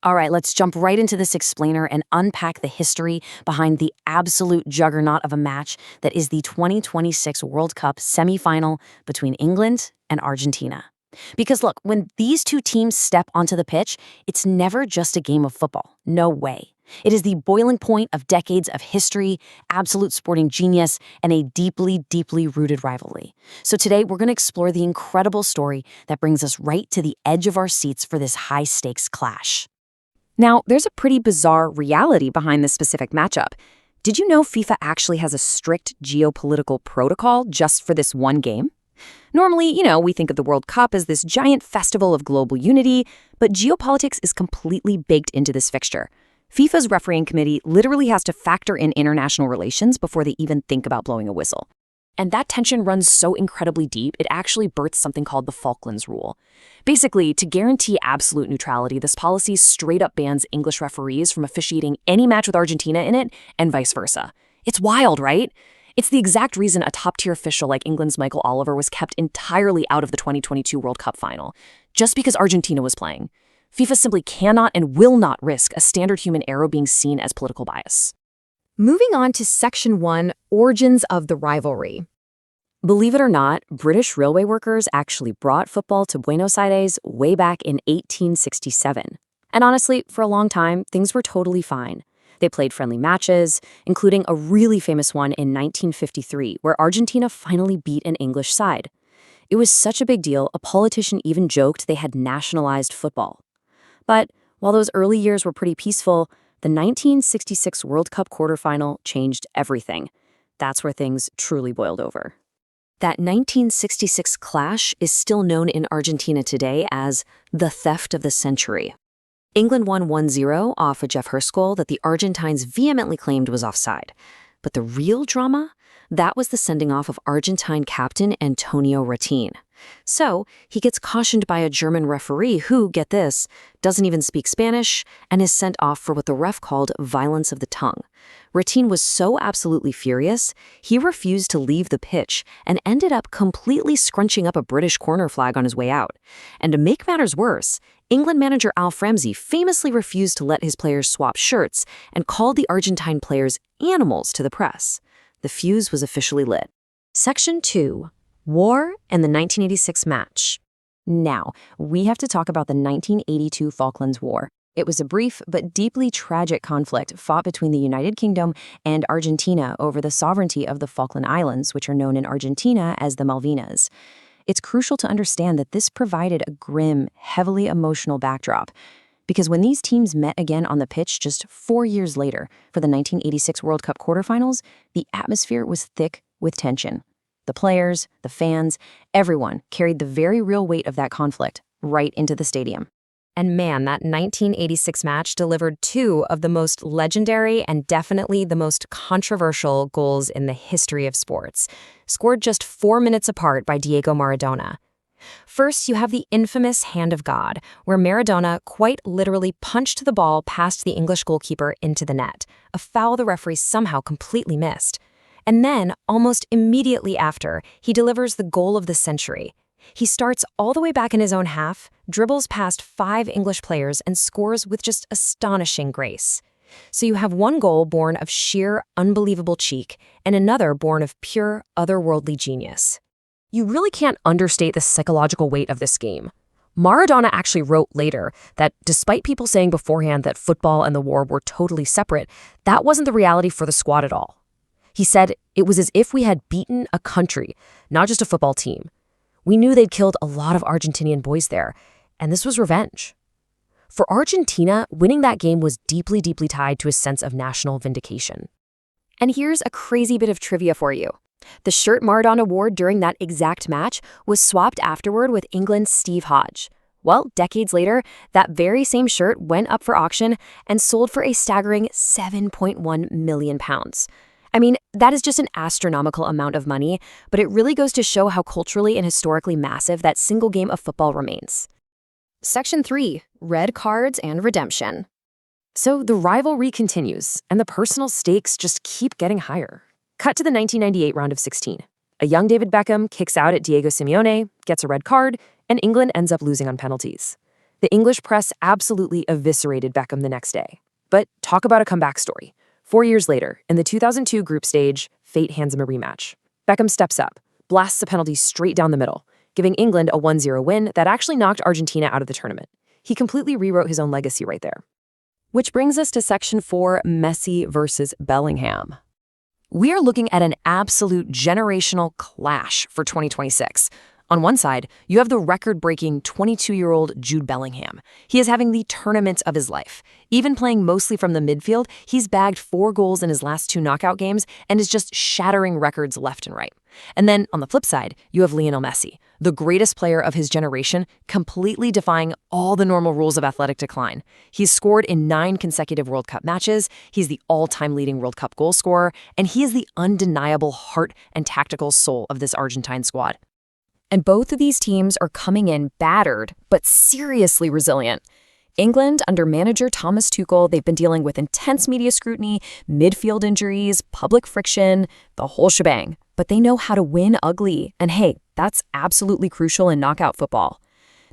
All right, let's jump right into this explainer and unpack the history behind the absolute juggernaut of a match that is the 2026 World Cup semifinal between England and Argentina. Because look, when these two teams step onto the pitch, it's never just a game of football. No way. It is the boiling point of decades of history, absolute sporting genius, and a deeply, deeply rooted rivalry. So today, we're going to explore the incredible story that brings us right to the edge of our seats for this high-stakes clash. Now, there's a pretty bizarre reality behind this specific matchup. Did you know FIFA actually has a strict geopolitical protocol just for this one game? Normally, we think of the World Cup as this giant festival of global unity, but geopolitics is completely baked into this fixture. FIFA's refereeing committee literally has to factor in international relations before they even think about blowing a whistle. And that tension runs so incredibly deep, it actually births something called the Falklands Rule. Basically, to guarantee absolute neutrality, this policy straight up bans English referees from officiating any match with Argentina in it, and vice versa. It's wild, right? It's the exact reason a top-tier official like England's Michael Oliver was kept entirely out of the 2022 World Cup final, just because Argentina was playing. FIFA simply cannot and will not risk a standard human error being seen as political bias. Moving on to Section 1, Origins of the Rivalry. Believe it or not, British railway workers actually brought football to Buenos Aires way back in 1867. And honestly, for a long time, things were totally fine. They played friendly matches, including a really famous one in 1953, where Argentina finally beat an English side. It was such a big deal, a politician even joked they had nationalized football. But while those early years were pretty peaceful, the 1966 World Cup quarterfinal changed everything. That's where things truly boiled over. That 1966 clash is still known in Argentina today as the theft of the century. England won 1-0 off a Jeff Hurst goal that the Argentines vehemently claimed was offside. But the real drama? That was the sending off of Argentine captain Antonio Ratin. So, he gets cautioned by a German referee who, get this, doesn't even speak Spanish and is sent off for what the ref called violence of the tongue. Ratin was so absolutely furious, he refused to leave the pitch and ended up completely scrunching up a British corner flag on his way out. And to make matters worse, England manager Alf Ramsey famously refused to let his players swap shirts and called the Argentine players animals to the press. The fuse was officially lit. Section 2. War and the 1986 match. Now, we have to talk about the 1982 Falklands War. It was a brief but deeply tragic conflict fought between the United Kingdom and Argentina over the sovereignty of the Falkland Islands, which are known in Argentina as the Malvinas. It's crucial to understand that this provided a grim, heavily emotional backdrop, because when these teams met again on the pitch just 4 years later for the 1986 World Cup quarterfinals, the atmosphere was thick with tension. The players, the fans, everyone carried the very real weight of that conflict right into the stadium. And man, that 1986 match delivered two of the most legendary and definitely the most controversial goals in the history of sports, scored just 4 minutes apart by Diego Maradona. First, you have the infamous Hand of God, where Maradona quite literally punched the ball past the English goalkeeper into the net, a foul the referee somehow completely missed. And then, almost immediately after, he delivers the goal of the century. He starts all the way back in his own half, dribbles past 5 English players, and scores with just astonishing grace. So you have one goal born of sheer, unbelievable cheek, and another born of pure, otherworldly genius. You really can't understate the psychological weight of this game. Maradona actually wrote later that despite people saying beforehand that football and the war were totally separate, that wasn't the reality for the squad at all. He said it was as if we had beaten a country, not just a football team. We knew they'd killed a lot of Argentinian boys there, and this was revenge. For Argentina, winning that game was deeply, deeply tied to a sense of national vindication. And here's a crazy bit of trivia for you. The shirt Maradona wore during that exact match was swapped afterward with England's Steve Hodge. Well, decades later, that very same shirt went up for auction and sold for a staggering £7.1 million. I mean, that is just an astronomical amount of money, but it really goes to show how culturally and historically massive that single game of football remains. Section 3, Red Cards and Redemption. So the rivalry continues, and the personal stakes just keep getting higher. Cut to the 1998 round of 16. A young David Beckham kicks out at Diego Simeone, gets a red card, and England ends up losing on penalties. The English press absolutely eviscerated Beckham the next day. But talk about a comeback story. 4 years later, in the 2002 group stage, fate hands him a rematch. Beckham steps up, blasts a penalty straight down the middle, giving England a 1-0 win that actually knocked Argentina out of the tournament. He completely rewrote his own legacy right there. Which brings us to Section 4, Messi versus Bellingham. We are looking at an absolute generational clash for 2026. On one side, you have the record-breaking 22-year-old Jude Bellingham. He is having the tournament of his life. Even playing mostly from the midfield, he's bagged 4 goals in his last 2 knockout games and is just shattering records left and right. And then, on the flip side, you have Lionel Messi, the greatest player of his generation, completely defying all the normal rules of athletic decline. He's scored in 9 consecutive World Cup matches, he's the all-time leading World Cup goal scorer, and he is the undeniable heart and tactical soul of this Argentine squad. And both of these teams are coming in battered, but seriously resilient. England, under manager Thomas Tuchel, they've been dealing with intense media scrutiny, midfield injuries, public friction, the whole shebang. But they know how to win ugly, and hey, that's absolutely crucial in knockout football.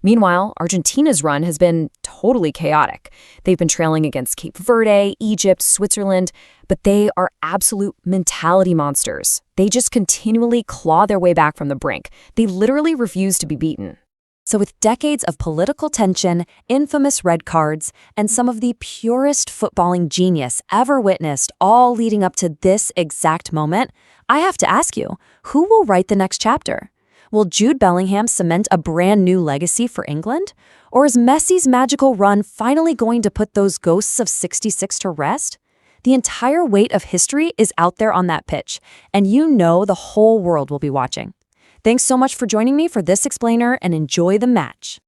Meanwhile, Argentina's run has been totally chaotic. They've been trailing against Cape Verde, Egypt, Switzerland, but they are absolute mentality monsters. They just continually claw their way back from the brink. They literally refuse to be beaten. So with decades of political tension, infamous red cards, and some of the purest footballing genius ever witnessed all leading up to this exact moment, I have to ask you, who will write the next chapter? Will Jude Bellingham cement a brand new legacy for England? Or is Messi's magical run finally going to put those ghosts of '66 to rest? The entire weight of history is out there on that pitch, and you know the whole world will be watching. Thanks so much for joining me for this explainer, and enjoy the match.